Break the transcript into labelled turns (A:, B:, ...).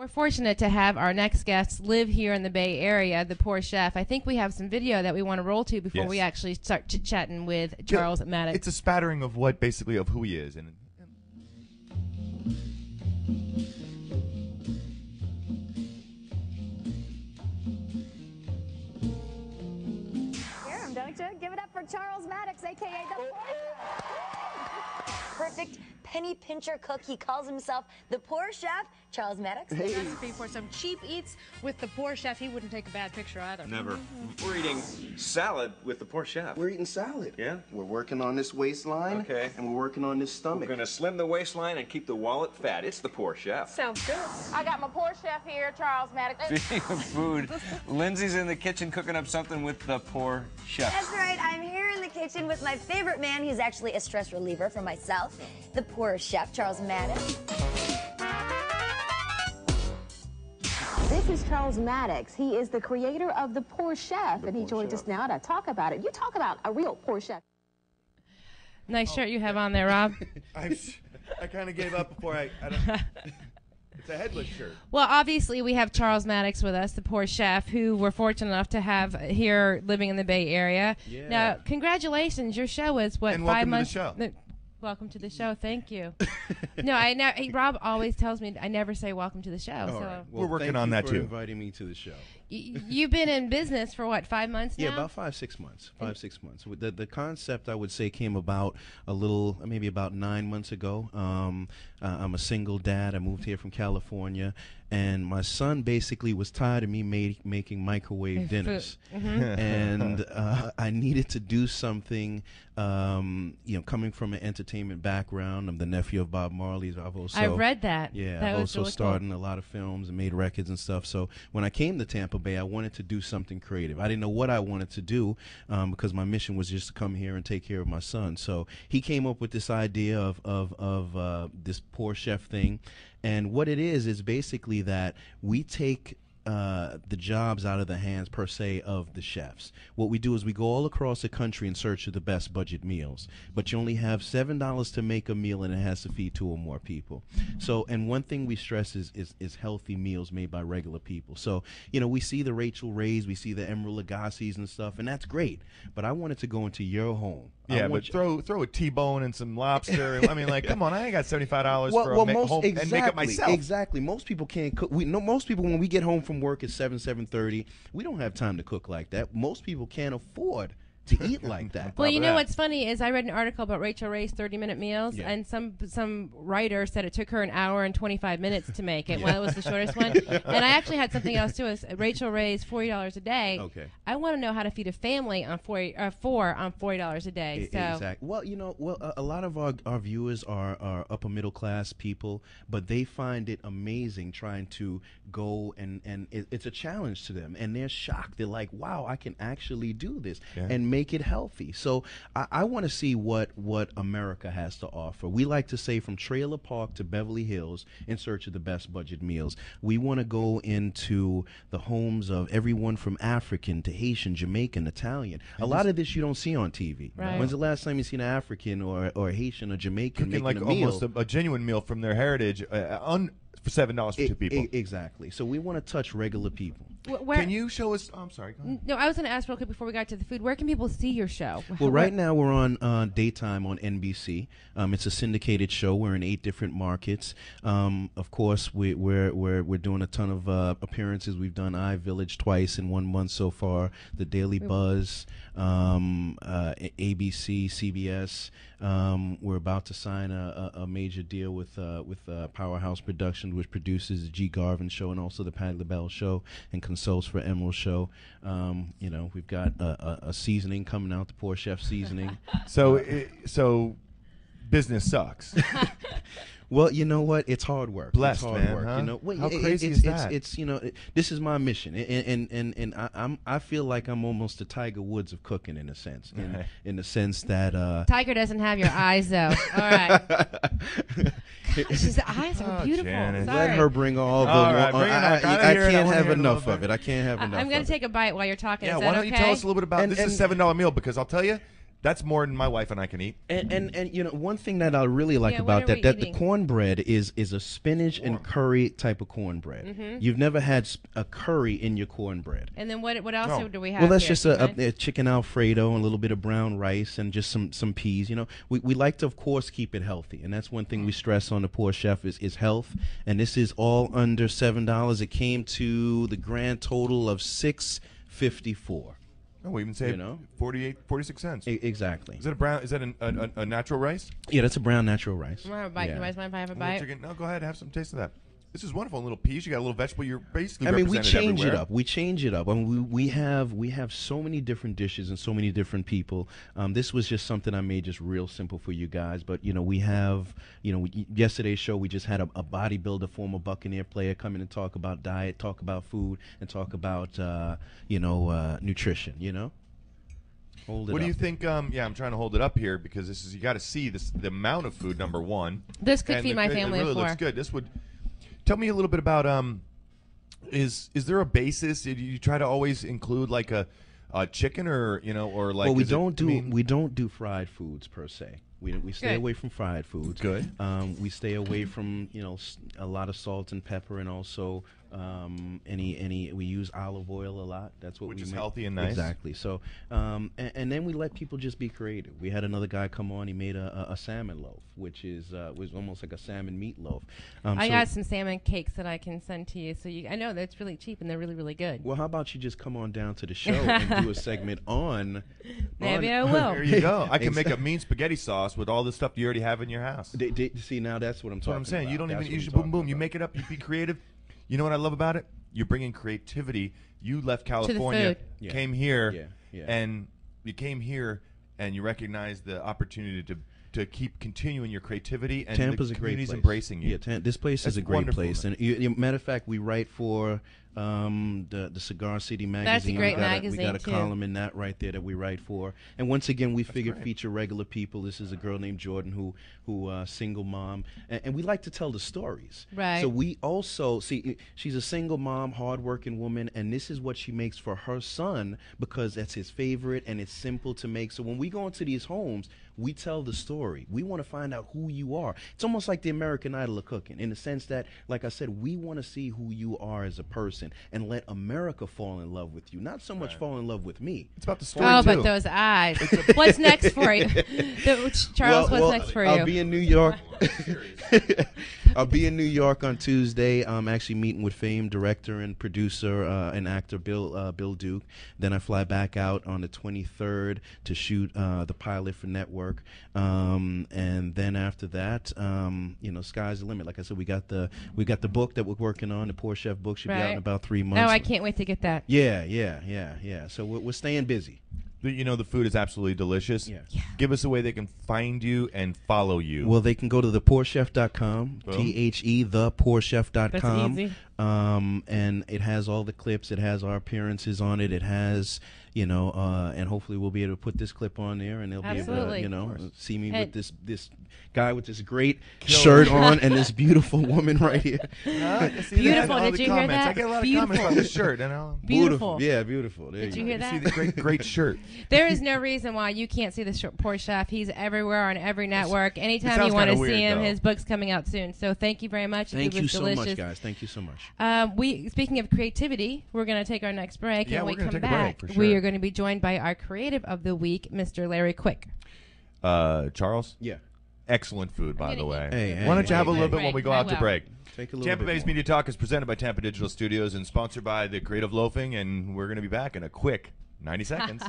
A: We're fortunate to have our next guest live here in the Bay Area, the poor chef. I think we have some video that we want to roll to before we actually start chit-chatting with Charles Maddox.
B: It's a spattering of what, basically, of who he is. And
C: Here, I'm going to give it up for Charles Maddox, a.k.a. the Poor Chef. Perfect penny pincher cook. He calls himself the Poor Chef. Charles Maddox.
D: Hey. Recipe for some cheap eats with the Poor Chef. He wouldn't take a bad picture either.
E: Never. We're eating salad with the Poor Chef.
F: We're eating salad.
E: Yeah?
F: We're working on this waistline.
E: Okay.
F: And we're working on this stomach.
E: We're gonna slim the waistline and keep the wallet fat. It's the Poor Chef.
D: Sounds good.
G: I got my Poor Chef here, Charles Maddox.
E: Speaking of food, Lindsay's in the kitchen cooking up something with the Poor Chef.
C: That's right. I'm here in the kitchen with my favorite man. He's actually a stress reliever for myself, the Poor Chef, Charles Maddox.
H: This is Charles Maddox. He is the creator of The Poor Chef, and he joins us now to talk about it. You talk about a real poor chef.
A: Nice shirt you have on there, Rob.
B: I kind of gave up before I don't, it's a headless shirt.
A: Well, obviously, we have Charles Maddox with us, the poor chef, who we're fortunate enough to have here living in the Bay Area.
B: Yeah.
A: Now, congratulations. Your show is, what,
B: And
A: 5 months?
B: welcome to the show.
A: Welcome to the show. Thank you. No, Rob always tells me I never say welcome to the show.
I: All
A: so
I: right.
B: We're working on that,
I: too.
B: too.
I: Inviting me to the show.
A: You've been in business for what, 5 months now?
I: Yeah, about 5-6 months. 5-6 months. The concept, I would say, came about maybe about 9 months ago. I'm a single dad. I moved here from California, and my son basically was tired of me making microwave dinners, and I needed to do something. Coming from an entertainment background, I'm the nephew of Bob Marley.
A: I read that.
I: Yeah,
A: that
I: I've
A: was
I: also
A: really
I: starred
A: cool.
I: in a lot of films and made records and stuff. So when I came to Tampa Bay, I wanted to do something creative. I didn't know what I wanted to do because my mission was just to come here and take care of my son. So he came up with this idea of this poor chef thing. And what it is basically that we take the jobs out of the hands, per se, of the chefs. What we do is we go all across the country in search of the best budget meals, but you only have $7 to make a meal, and it has to feed 2 or more people. So, and one thing we stress is healthy meals made by regular people. So, we see the Rachel Rays, we see the Emeril Lagasse's and stuff, and that's great, but I wanted to go into your home.
B: Yeah, but throw a T-bone and some lobster. I mean, like, come on, I ain't got $75 for a home and make it myself.
I: Exactly. Most people can't cook. Most people, when we get home from work at 7:30, we don't have time to cook like that. Most people can't afford to eat like that.
A: Well, you know what's funny is I read an article about Rachel Ray's 30-minute meals, and some writer said it took her an hour and 25 minutes to make it. Well, it was the shortest one. And I actually had something else too. Is Rachel Ray's $40 a day.
I: Okay.
A: I want to know how to feed a family on $40 a day. So.
I: Exactly. Well, a lot of our viewers are upper middle class people, but they find it amazing trying to go and it's a challenge to them, and they're shocked. They're like, wow, I can actually do this and make it healthy. So I want to see what America has to offer. We like to say from Trailer Park to Beverly Hills in search of the best budget meals. We want to go into the homes of everyone from African to Haitian, Jamaican, Italian. A lot of this you don't see on TV.
A: Right.
I: When's the last time you seen an African or Haitian or Jamaican
B: Cooking
I: making
B: like
I: a meal?
B: almost a genuine meal from their heritage for $7 for 2 people.
I: Exactly. So we want to touch regular people.
A: Can
B: you show us? I'm sorry. Go ahead.
A: No, I was going to ask real quick before we got to the food. Where can people see your show?
I: Well, right now we're on daytime on NBC. It's a syndicated show. We're in 8 different markets. Of course, we're doing a ton of appearances. We've done iVillage twice in 1 month so far. The Daily Buzz, ABC, CBS. We're about to sign a major deal with Powerhouse Productions, which produces the G. Garvin Show and also the Patti LaBelle Show and consults for Emerald Show. We've got a seasoning coming out, the Poor Chef seasoning.
B: So business sucks.
I: Well, you know what? It's hard work.
B: Blessed,
I: it's hard
B: man.
I: work.
B: Huh? How crazy is that?
I: It's this is my mission, and I feel like I'm almost the Tiger Woods of cooking in a sense, in the sense that
A: Tiger doesn't have your eyes though. All right. Gosh, his eyes are beautiful.
B: Janet.
A: Sorry.
I: let her bring all the.
B: Right, bring it on.
I: I
B: hear it.
I: can't
B: wanna
I: have
B: hear it a
I: enough
B: little
I: of it. I can't have enough.
A: I'm going
I: of
A: to take a bite while you're talking.
B: Yeah,
A: Is
B: why
A: that
B: don't
A: okay?
B: you tell us a little bit about this is a $7 meal, because I'll tell you, That's more than my wife and I can eat.
I: And you know, one thing that I really like about that the cornbread is a spinach and curry type of cornbread. You've never had a curry in your cornbread.
A: And then what else do we have?
I: Well, that's
A: here?
I: just a chicken Alfredo and a little bit of brown rice and just some peas. You know, we like to, of course, keep it healthy, and that's one thing we stress on the Poor Chef is health. And this is all under $7. It came to the grand total of $6.54.
B: Oh, we even say 46 cents.
I: Exactly.
B: Is it a brown? Is that a natural rice?
I: Yeah, that's a brown natural rice.
A: You want to have a bite? You guys mind if I have a bite?
B: No, go ahead. Have some taste of that. This is wonderful. Little peas. You got a little vegetable. You're basically.
I: I mean, we change
B: everywhere.
I: it up. We change it up. I mean, we have so many different dishes and so many different people. This was just something I made just real simple for you guys. But you know, we have yesterday's show. We just had a bodybuilder, former Buccaneer player, come in and talk about diet, talk about food, and talk about nutrition. You know.
B: What do you think? Yeah, I'm trying to hold it up here because this is, you got to see the amount of food. Number one,
A: this could feed my family
B: it really
A: of 4.
B: looks good. This would tell me a little bit about is there a basis? Do you try to always include like a chicken or or like?
I: Well, we don't do fried foods per se. We stay away from fried foods.
B: Good.
I: We stay away from a lot of salt and pepper, and also we use olive oil a lot. That's what
B: which
I: we
B: is
I: make.
B: Healthy and nice.
I: Exactly. So and then we let people just be creative. We had another guy come on. He made a salmon loaf, which was almost like a salmon meatloaf.
A: I got some salmon cakes that I can send to you. So I know that's really cheap and they're really, really good.
I: Well, how about you just come on down to the show and do a segment on?
A: Maybe I will.
B: There you go. I can make a mean spaghetti sauce with all the stuff you already have in your house.
I: See, now that's what I'm talking about.
B: That's what I'm saying. You don't
I: That's
B: even
I: what
B: use
I: I'm
B: boom boom. You make it up. You be creative. You know what I love about it? You're bringing creativity. You left California, came here, and you came here, and you recognize the opportunity to keep continuing your creativity. And
I: Tampa's
B: the
I: a great place.
B: Embracing you.
I: Yeah, this place is a great place. And matter of fact, we write for the Cigar City magazine.
A: That's a great magazine.
I: We got a column in that right there that we write for. And once again, we feature regular people. This is a girl named Jordan who single mom, and we like to tell the stories.
A: Right.
I: So we also see she's a single mom, hardworking woman, and this is what she makes for her son because that's his favorite and it's simple to make. So when we go into these homes, we tell the story. We want to find out who you are. It's almost like the American Idol of cooking in the sense that, like I said, we want to see who you are as a person and let America fall in love with you. Not so much fall in love with me.
B: It's about the story,
A: too.
B: but
A: those eyes. What's next for you? Charles, what's next for you?
I: I'll be in New York. I'll be in New York on Tuesday. I'm actually meeting with famed director and producer and actor Bill Duke. Then I fly back out on the 23rd to shoot the pilot for Network. And then after that, sky's the limit. Like I said, we got the book that we're working on. The Poor Chef book should be out in about 3 months.
A: Oh, I can't wait to get that.
I: Yeah. So we're staying busy.
B: The food is absolutely delicious.
I: Yeah.
B: Give us a way they can find you and follow you.
I: Well, they can go to thepoorchef.com, thepoorchef.com.
A: That's easy.
I: And it has all the clips. It has our appearances on it. It has, and hopefully we'll be able to put this clip on there, and they'll be able to, see me with this guy with this great shirt on and this beautiful woman right here.
A: Beautiful. Did you hear that?
B: I get a lot of comments about this shirt.
A: Beautiful.
I: Yeah, beautiful.
A: Did you hear that?
B: See the great shirt.
A: There is no reason why you can't see the Poor Chef. He's everywhere on every network. Anytime you want to see him, his book's coming out soon. So thank you very much.
I: Thank you so much, guys. Thank you so much.
A: Speaking of creativity, we're going to take our next break.
B: Yeah,
A: and
B: we're
A: when we come
B: gonna take a
A: back,
B: break, for sure.
A: we are going to be joined by our creative of the week, Mr. Larry Quick.
B: Charles?
I: Yeah.
B: Excellent food, by the way.
I: Hey,
B: why don't you have a little bit
A: break.
B: when we go out to break?
I: Take a little
B: Tampa
I: bit
B: Bay's
I: more.
B: Media Talk is presented by Tampa Digital Studios and sponsored by the Creative Loafing, and we're going to be back in a quick 90 seconds.